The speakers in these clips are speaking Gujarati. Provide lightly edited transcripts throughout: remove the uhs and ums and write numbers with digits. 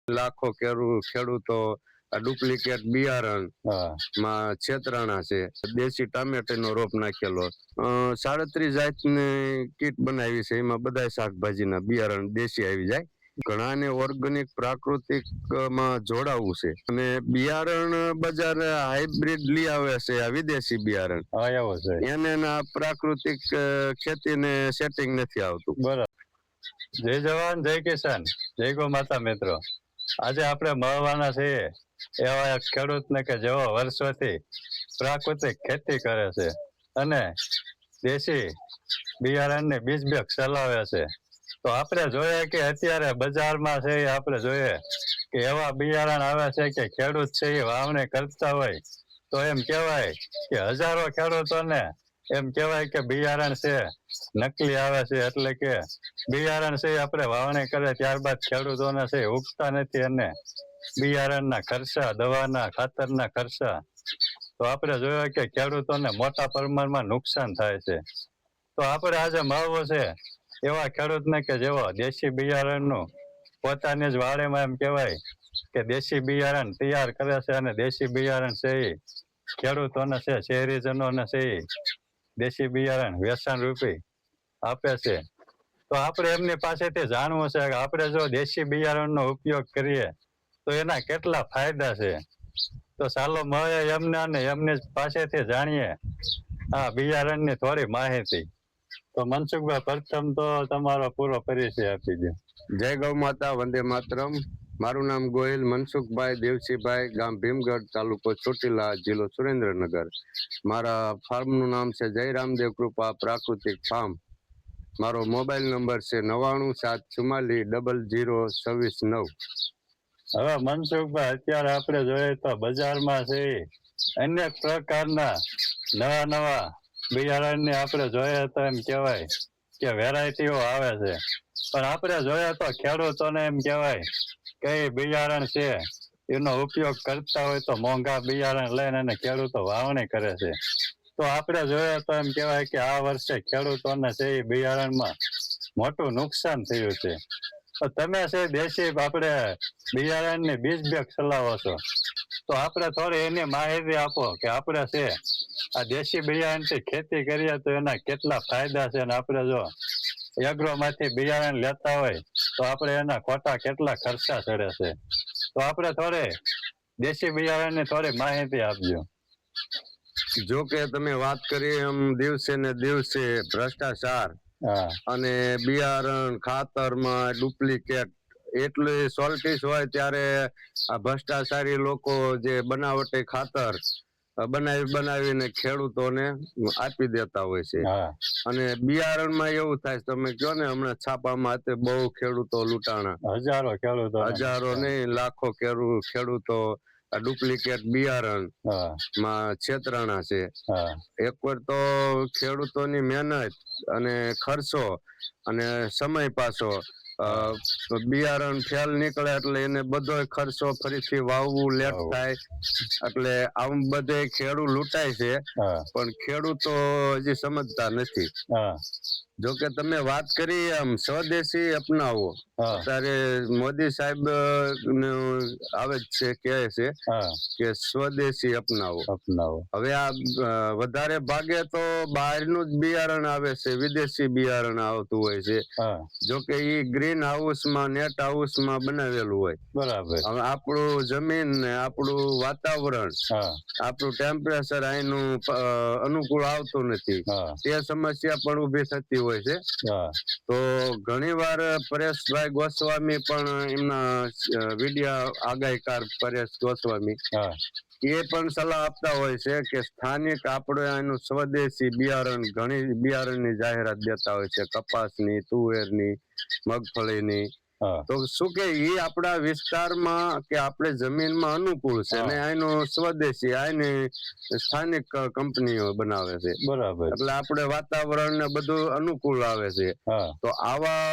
લાખો ખેડૂતો ડુપ્લિકેટ બિયારણ માં છેતરાણા છે. દેશી ટામેટાનો રોપ નાખેલો, 37 જાતની કીટ બનાવી છે. એમાં બધા શાકભાજીના બિયારણ દેશી આવી જાય. ઘણાને ઓર્ગેનિક પ્રાકૃતિક માં જોડાવવું છે અને બિયારણ બજાર હાઇબ્રિડ લઈ આવે છે. આ વિદેશી બિયારણ એને પ્રાકૃતિક ખેતીને સેટિંગ નથી આવતું. બરાબર. જય જવાન, જય કિસાન, જય ગૌ માતા. મિત્રો, આજે આપણે મળવાના છીએ એવા એક ખેડૂતને કે જેઓ વર્ષોથી પ્રાકૃતિક ખેતી કરે છે અને દેશી બિયારણની બીજ બેગ ચલાવે છે. તો આપણે જોઈએ કે અત્યારે બજારમાં છે, આપણે જોઈએ કે એવા બિયારણ આવે છે કે ખેડૂત છે એ વાવણી કરતા હોય તો એમ કહેવાય કે હજારો ખેડૂતોને એમ કહેવાય કે બિયારણ છે નકલી આવે છે. એટલે કે બિયારણ છે આપણે વાવણી કરે ત્યારબાદ ખેડૂતોને છે ઉગતા નથી અને બિયારણના ખર્ચા, દવાના, ખાતરના ખર્ચા, તો આપણે જોયું કે ખેડૂતોને મોટા પ્રમાણમાં નુકસાન થાય છે. તો આપણે આજે મળવું છે એવા ખેડૂતને કે જેવો દેશી બિયારણનું પોતાની જ વાડીમાં એમ કહેવાય કે દેશી બિયારણ તૈયાર કરે છે અને દેશી બિયારણ છે એ ખેડૂતોને છે, શહેરીજનોને છે એ દેશી બિયારણ વેચાણ રૂપી આપે છે. તો આપણે એમની પાસેથી જાણવું છે કે આપણે જો દેશી બિયારણનો ઉપયોગ કરીએ તો એના કેટલા ફાયદા છે. તો ચાલો મળે એમને અને એમની પાસેથી જાણીએ આ બિયારણની થોડી માહિતી. તો મનસુખભાઈ, પ્રથમ તો તમારો પૂરો પરિચય આપી દો. જય ગૌ માતા, વંદે માતરમ. મારું નામ ગોહિલ મનસુખભાઈ દેવસીભાઈ, ગામ ભીમગઢ, તાલુકો ચોટીલા, જિલ્લો સુરેન્દ્રનગર. મારા ફાર્મનું નામ છે જય રામદેવ કૃપા પ્રાકૃતિક ફાર્મ. મારો મોબાઈલ નંબર છે 9974400026 9. હવે મનસુખભાઈ, અત્યારે આપણે જોઈએ તો બજારમાં છે અનેક પ્રકારના નવા નવા બિયારણની આપણે જોઈએ તો એમ કહેવાય કે વેરાયટીઓ આવે છે. પણ આપણે જોઈએ તો ખેડૂતોને એમ કહેવાય કે બિયારણ છે એનો ઉપયોગ કરતા હોય તો મોંઘા બિયારણ લઈને અને ખેડૂતો વાવણી કરે છે. તો આપણે જોઈએ તો એમ કહેવાય કે આ વર્ષે ખેડૂતોને છે એ બિયારણમાં મોટું નુકસાન થયું છે. તો તમે છે દેશી આપણે બિયારણની બીજ બેગ ચલાવો છો, તો આપણે થોડી એની માહિતી આપો કે આપણે છે આ દેશી બિયારણથી ખેતી કરીએ તો એના કેટલા ફાયદા છે અને આપણે જો એગ્રોમાંથી બિયારણ લેતા હોય તો આપણે એના ખોટા કેટલા ખર્ચા ચડે છે. તો આપણે થોડી દેશી બિયારણની થોડી માહિતી આપજો. જો કે તમે વાત કરી એમ દિવસે ને દિવસે ભ્રષ્ટાચાર અને બિયારણ ખાતરમાં ડુપ્લિકેટ એટલી સોલ્ટીસ હોય ત્યારે આ ભ્રષ્ટાચારી લોકો જે બનાવટી ખાતર બનાવીને ખેડૂતોને આપી દેતા હોય છે. અને બિયારણમાં એવું થાય, તમે કહો ને હમણાં છાપામાં બહુ ખેડૂતો લૂંટાણા, હજારો નહીં લાખો ખેડૂતો ડુપ્લિકેટ બિયારણ માં છેતરાણા છે. એકવાર તો ખેડૂતોની મહેનત અને ખર્ચો અને સમય પાછો બિયારણ ફેલ નીકળે એટલે એને બધો ખર્ચો ફરીથી વાવવું લેટ થાય, એટલે આમ બધે ખેડૂત લૂંટાય છે. પણ ખેડૂતો હજી સમજતા નથી. જોકે તમે વાત કરી એમ સ્વદેશી અપનાવો, અત્યારે મોદી સાહેબ આવે જ છે, કહે છે કે સ્વદેશી અપનાવો. હવે આ વધારે ભાગે તો બહારનું જ બિયારણ આવે છે, વિદેશી બિયારણ આવતું હોય છે. જોકે ઈ ગ્રીન હાઉસમાં, નેટ હાઉસમાં બનાવેલું હોય. બરાબર. હવે આપણું જમીન ને આપણું વાતાવરણ, આપણું ટેમ્પરેચર અહીંનું અનુકૂળ આવતું નથી, તે સમસ્યા પણ ઉભી થતી હોય છે. તો ઘણી વાર પરેશભાઈ ગોસ્વામી પણ એમના વિડિયા આગાહીકાર પરેશ ગોસ્વામી એ પણ સલાહ આપતા હોય છે કે સ્થાનિક આપણે એનું સ્વદેશી બિયારણ, ઘણી બિયારણની જાહેરાત દેતા હોય છે, કપાસની, તુવેરની, મગફળીની. તો શું કે એ આપણા વિસ્તારમાં કે આપણે જમીનમાં અનુકૂળ છે ને એનું સ્વદેશી આની સ્થાનિક કંપનીઓ બનાવે છે. બરાબર. એટલે આપણે વાતાવરણ ને બધું અનુકૂળ આવે છે. તો આવા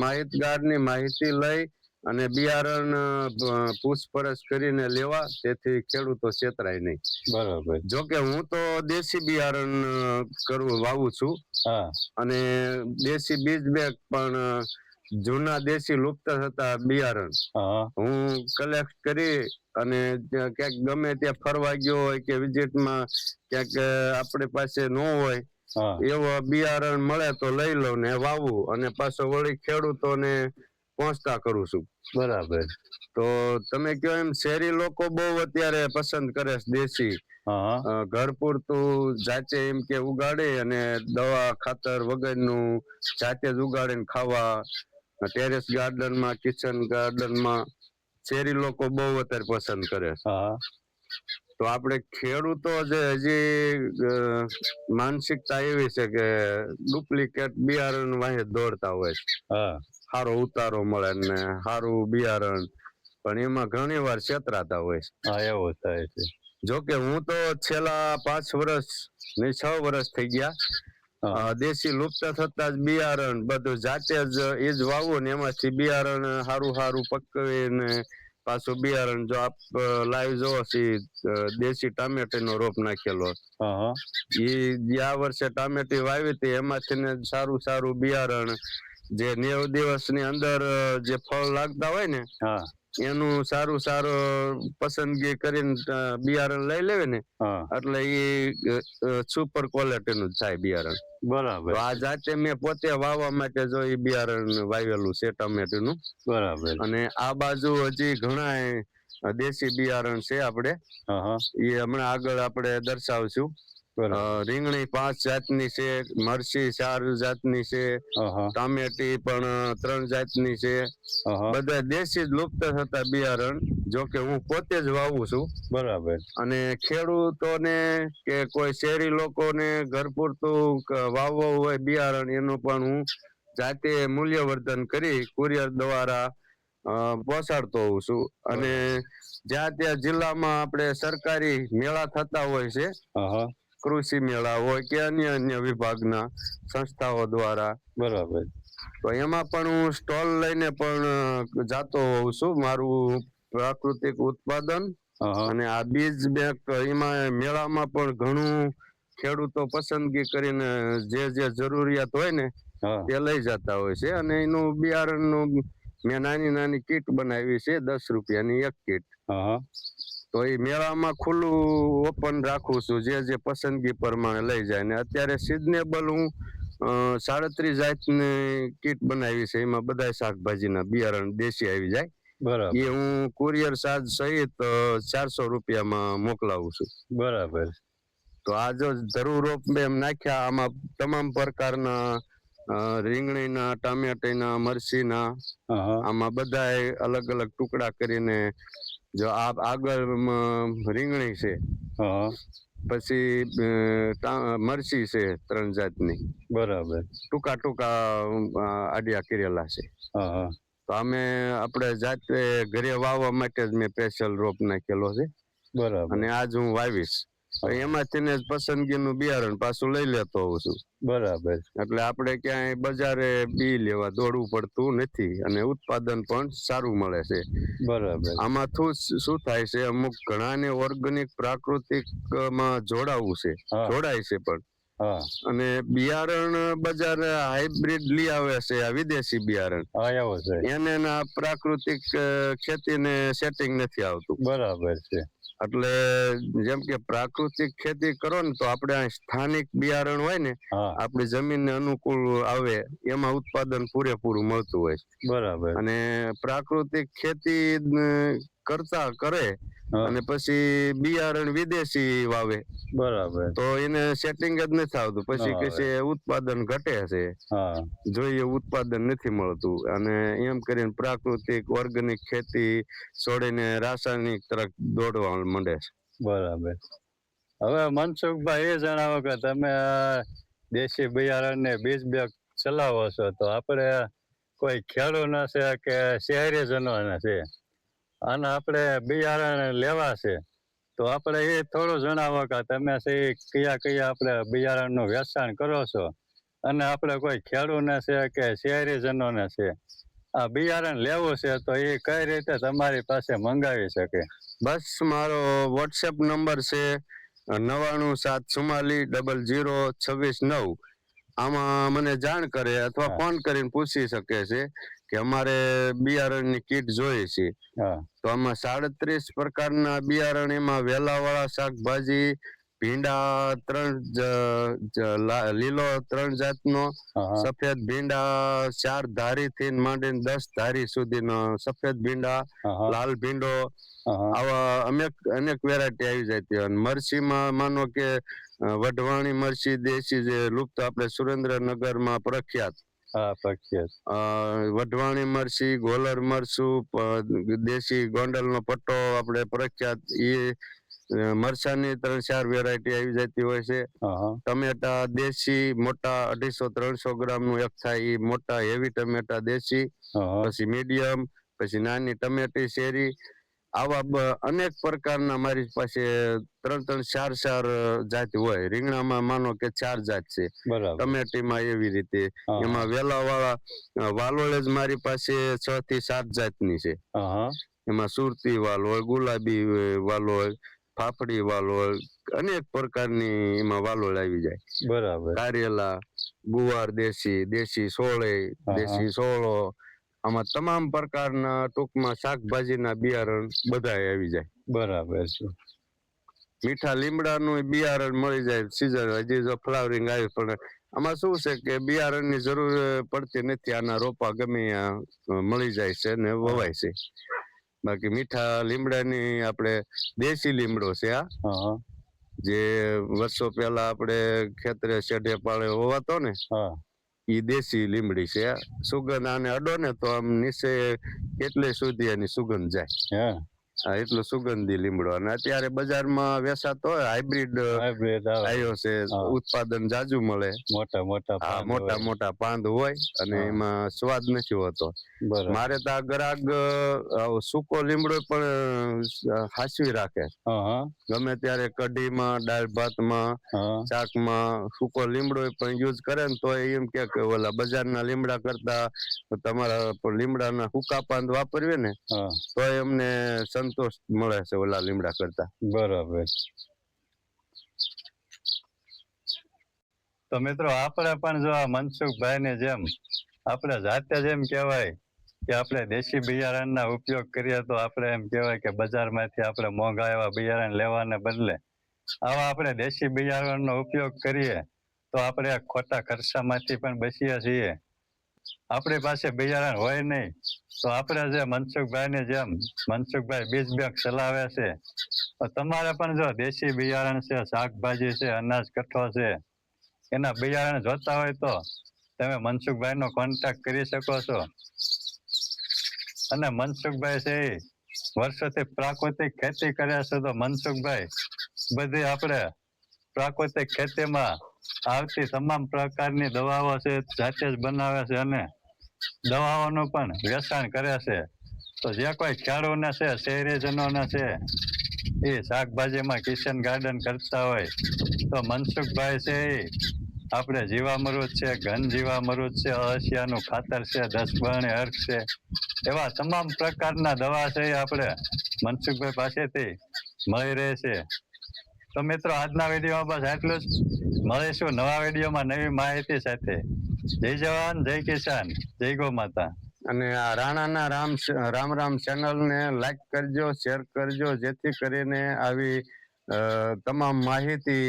માહિતગારની માહિતી લઈ અને બિયારણ પૂછપરછ કરીને લેવા, તેથી ખેડૂતો છેતરાય નહીં. બરાબર. જોકે હું તો દેશી બિયારણ વાવું છું અને દેશી બીજ બેગ પણ જૂના દેશી લુપ્ત થતા બિયારણ હા હું કલેક્ટ કરી અને ક્યાંક ગમે ત્યાં ફરવા ગયો હોય કે વિઝિટમાં ક્યાંક આપણી પાસે ન હોય હા એવો બિયારણ મળે તો લઈ લઉં ને વાવું અને પાછો વળી ખેડૂતોને પહોંચતા કરું છું. બરાબર. તો તમે કહો એમ શહેરી લોકો બહુ અત્યારે પસંદ કરે છે દેશી. હા ઘર પૂરતું જાતે એમ કે ઉગાડે અને દવા ખાતર વગરનું જાતે જ ઉગાડીને ખાવા ટેરેસ ગાર્ડનમાં કિચન ગાર્ડનમાં શહેરી લોકો બહુ અત્યારે પસંદ કરે છે. હા તો આપણે ખેડૂતો જે હજી માનસિકતા એવી છે કે ડુપ્લિકેટ બિયારણ વાંહે દોડતા હોય છે. હા સારો ઉતારો મળે ને સારું બિયારણ પણ એમાં ઘણી વાર છેતરાતા હોય છે. હા એવું થાય છે. જોકે હું તો છેલ્લા 5 વર્ષ ને 6 વર્ષ થઈ ગયા હા દેશી લુપ્ત થતા જ બિયારણ બધું જાતે જ એ જ વાવું ને એમાંથી બિયારણ સારું સારું પકવીને પાછું બિયારણ જો આપ લાઈવ જોવો દેશી ટામેટીનો રોપ નાખેલો હા એ આ વર્ષે ટામેટી વાવી હતી એમાંથી સારું સારું બિયારણ જે 90 દિવસની અંદર જે ફળ લાગતા હોય ને હા એનું સારું સારું પસંદગી કરીને બિયારણ લઈ લેવે ને હા એટલે એ સુપર ક્વોલિટીનું થાય બિયારણ. બરાબર. તો આ જાતે મેં પોતે વાવવા માટે જો એ બિયારણ વાવેલું છે ટમેટીનું. બરાબર. અને આ બાજુ હજી ઘણા દેશી બિયારણ છે આપણે એ હમણાં આગળ આપણે દર્શાવશું. રીંગણી 5 જાતની છે, મરચી 4 જાતની છે, ટામેટી પણ 3 જાતની છે. બધા દેશી જ લુપ્ત થતા બિયારણ જો કે હું પોતે જ વાવું છું. બરાબર. અને ખેડૂતોને કે કોઈ શહેરી લોકોને ઘર પૂરતું વાવવો હોય બિયારણ એનું પણ હું જાતે મૂલ્યવર્ધન કરી કુરિયર દ્વારા પહોંચાડતો હોઉં છું. અને જ્યાં ત્યાં જિલ્લામાં આપણે સરકારી મેળા થતા હોય છે, કૃષિ મેળા હોય કે અન્ય વિભાગના સંસ્થાઓ દ્વારા, બરાબર, તો એમાં પણ હું સ્ટોલ લઈને પણ જાતો હોઉં છું. મારું પ્રાકૃતિક ઉત્પાદન અને આ બીજ બેંક એમાં મેળામાં પણ ઘણું ખેડૂતો પસંદગી કરીને જે જરૂરિયાત હોય ને તે લઈ જતા હોય છે. અને એનું બિયારણનું મેં નાની નાની કીટ બનાવી છે, 10 રૂપિયાની એક કીટ. તો એ મેળામાં ખુલ્લું ઓપન રાખું છું, જે પસંદગી પ્રમાણે લઈ જાય. ને અત્યારે સિઝનેબલ હું 37 જાતની કીટ બનાવી છે, એમાં બધા શાકભાજીના બિયારણ દેશી આવી જાય. બરાબર. એ હું કુરિયર ચાર્જ સહિત 400 રૂપિયામાં મોકલાવું છું. બરાબર. તો આ જો જરૂર રોપ એમ નાખ્યા, આમાં તમામ પ્રકારના રીંગણીના, ટામેટીના, મરચીના, આમાં બધા અલગ અલગ ટુકડા કરીને, જો આ આગળ રીંગણી છે, પછી મરચી છે 3 જાતની, બરાબર, ટૂંકા ટૂંકા આડિયા કરેલા છે. તો આપણે જાતે ઘરે વાવવા માટે જ મેં સ્પેશિયલ રોપ નાખેલો છે. બરાબર. અને આજ હું વાવીશ. એમાંથી જ પસંદગીનું બિયારણ પાછું લઈ લેતો હોઉં છું. બરાબર. એટલે આપણે ક્યાંય બજારે બી લેવા દોડવું પડતું નથી અને ઉત્પાદન પણ સારું મળે છે. બરાબર. આમાં શું થાય છે, અમુક ઘણાને ઓર્ગેનિક પ્રાકૃતિક માં જોડાવું છે, જોડાય છે પણ. અને બિયારણ બજાર હાઇબ્રિડ લઈ આવે છે, આ વિદેશી બિયારણ, એને પ્રાકૃતિક ખેતીને સેટિંગ નથી આવતું. બરાબર છે. એટલે જેમ કે પ્રાકૃતિક ખેતી કરો ને તો આપણે સ્થાનિક બિયારણ હોય ને, આપણી જમીનને અનુકૂળ આવે એમાં ઉત્પાદન પૂરેપૂરું મળતું હોય. બરાબર. અને પ્રાકૃતિક ખેતી કરે અને પછી બિયારણ વિદેશી વાવે, બરાબર, તો એને સેટિંગ જ નથી આવતું. પછી કે ઉત્પાદન ઘટે છે, જોઈએ ઉત્પાદન નથી મળતું. અને એમ કરીને પ્રાકૃતિક ઓર્ગેનિક ખેતી છોડીને રાસાયણિક તરફ દોડવા માંડે છે. બરાબર. હવે મનસુખભાઈ એ જણાવો કે તમે દેશી બિયારણને બીજ બેંક ચલાવો છો, તો આપણે કોઈ ખેડૂત છે કે શહેરીજનો છે, અને આપણે બિયારણ લેવા છે, તો આપણે એ થોડું જણાવો કે તમે કયા કયા આપણે બિયારણનું વેચાણ કરો છો, અને આપણે કોઈ ખેડૂતને છે કે શહેરીજનોને છે આ બિયારણ લેવું છે તો એ કઈ રીતે તમારી પાસે મંગાવી શકે? બસ મારો વોટ્સએપ નંબર છે 9974400026 9. આમાં મને જાણ કરે અથવા ફોન કરીને પૂછી શકે છે કે અમારે બિયારણની કીટ જોઈએ છે, તો આમાં 37 પ્રકારના બિયારણ, એમાં વેલાવાળા શાકભાજી, ભીંડા 3 લીલો 3 જાતનો, સફેદ ભીંડા 4 ધારીથી માંડીને 10 ધારી સુધીનો સફેદ ભીંડા, લાલ ભીંડો, આવા અનેક વેરાયટી આવી જાય. અને મરચીમાં માનો કે વઢવાણી મરચી દેશી, જે લુપ્ત આપણે સુરેન્દ્રનગરમાં પ્રખ્યાત, વઢવાણી મરચી, ગોલર મરચું, દેશી ગોંડલનો પટ્ટો આપણે પ્રખ્યાત, એ મરચાની 3-4 વેરાયટી આવી જતી હોય છે. ટમેટા દેશી મોટા 250-300 ગ્રામનું એક થાય, એ મોટા હેવી ટમેટા દેશી, પછી મીડિયમ, પછી નાની ટમેટી શેરી, આવા અનેક પ્રકારના મારી પાસે 3-4 જાત હોય. રીંગણામાં માનો કે 4 જાત છે, ટમેટીમાં એવી રીતે. એમાં વેલાવાળા વાલોળ જ મારી પાસે 6 થી 7 જાતની છે. એમાં સુરતી વાલોળ, ગુલાબી વાલોળ, ફાફડી વાલોળ, અનેક પ્રકારની એમાં વાલોળ આવી જાય. બરાબર. કારેલા, ગુવાર દેશી, દેશી સોળે, દેશી સોળો, આમાં તમામ પ્રકારના ટૂંકમાં શાકભાજીના બિયારણ બધા આવી જાય. બરાબર છે. મીઠા લીમડાનું બિયારણ મળી જાય સીઝન, હજી જો ફ્લાવરિંગ આવી, પણ આમાં શું છે કે બિયારણની જરૂર પડતી નથી. આના રોપા ગમે મળી જાય છે ને વવાય છે. બાકી મીઠા લીમડાની આપણે દેશી લીમડો છે, જે વર્ષો પહેલા આપણે ખેતરે શેઢે પાળે હોવાતો ને, ઈ દેશી લીમડી છે. સુગંધ આને અડો ને તો આમ નીચે કેટલે સુધી એની સુગંધ જાય. એટલો સુગંધી લીમડો. અને અત્યારે બજારમાં વેચાતો હોય હાઇબ્રિડ આવ્યો છે, ઉત્પાદન જાજુ મળે, મોટા મોટા પાંદ હોય અને એમાં સ્વાદ નથી હોતો. મારે તો આ ગ્રાહક સૂકો લીમડો પણ હાચવી રાખે, ગમે ત્યારે કઢીમાં, દાળ ભાતમાં, શાકમાં સૂકો લીમડો પણ યુઝ કરે ને તો એમ કે ઓલા બજારના લીમડા કરતા તમારા લીમડાના સૂકા પાંદ વાપરવે ને તો એમને સંતોષ મળે છે ઓલા લીમડા કરતા. બરાબર. તો મિત્રો આપણે પણ જો આ મનસુખભાઈ ની જેમ આપણે જાતે જ એમ કહેવાય કે આપણે દેશી બિયારણના ઉપયોગ કરીએ, તો આપણે એમ કહેવાય કે બજારમાંથી આપણે મોંઘા એવા બિયારણ લેવાને બદલે આવા આપણે દેશી બિયારણનો ઉપયોગ કરીએ તો આપણે ખોટા ખર્ચામાંથી પણ બચીએ છીએ. આપણી પાસે બિયારણ હોય નહીં તો આપણે જે મનસુખભાઈની જેમ મનસુખભાઈ બીજ બેંક ચલાવે છે, તો તમારે પણ જો દેશી બિયારણ છે, શાકભાજી છે, અનાજ કઠોળ છે, એના બિયારણ જોતા હોય તો તમે મનસુખભાઈનો કોન્ટેક્ટ કરી શકો છો. અને મનસુખભાઈ છે એ વર્ષોથી પ્રાકૃતિક ખેતી કરે છે, તો મનસુખભાઈ બધી આપણે પ્રાકૃતિક ખેતીમાં આવતી તમામ પ્રકારની દવાઓ છે જાતે જ બનાવે છે અને દવાઓનું પણ વેચાણ કરે છે. તો જે કોઈ ખેડૂતને છે, શહેરીજનોને છે, એ શાકભાજીમાં કિચન ગાર્ડન કરતા હોય તો મનસુખભાઈ છે એ આપણે જીવામૃત છે, ઘન જીવામૃત છે, અળસિયાનું ખાતર છે, 10 બરણી અર્ક છે, એવા તમામ પ્રકારના દવા છે એ આપણે મનસુખભાઈ પાસેથી મળી રહે છે. તો મિત્રો આજના વિડીયોમાં બસ આટલું જ. મળીશું નવા વિડીયોમાં નવી માહિતી સાથે. જય જવાન, જય કિસાન, જય ગૌ માતા. અને આ રાણાના રામ ચેનલને લાઈક કરજો, શેર કરજો, જેથી કરીને આવી તમામ માહિતી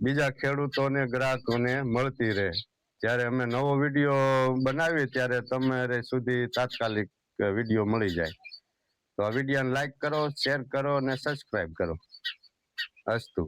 બીજા ખેડૂતોને, ગ્રાહકોને મળતી રહે. જ્યારે અમે નવો વિડીયો બનાવીએ ત્યારે તમારે સુધી તાત્કાલિક વિડીયો મળી જાય. તો આ વિડીયોને લાઈક કરો, શેર કરો અને સબસ્ક્રાઈબ કરો. અસ્તુ.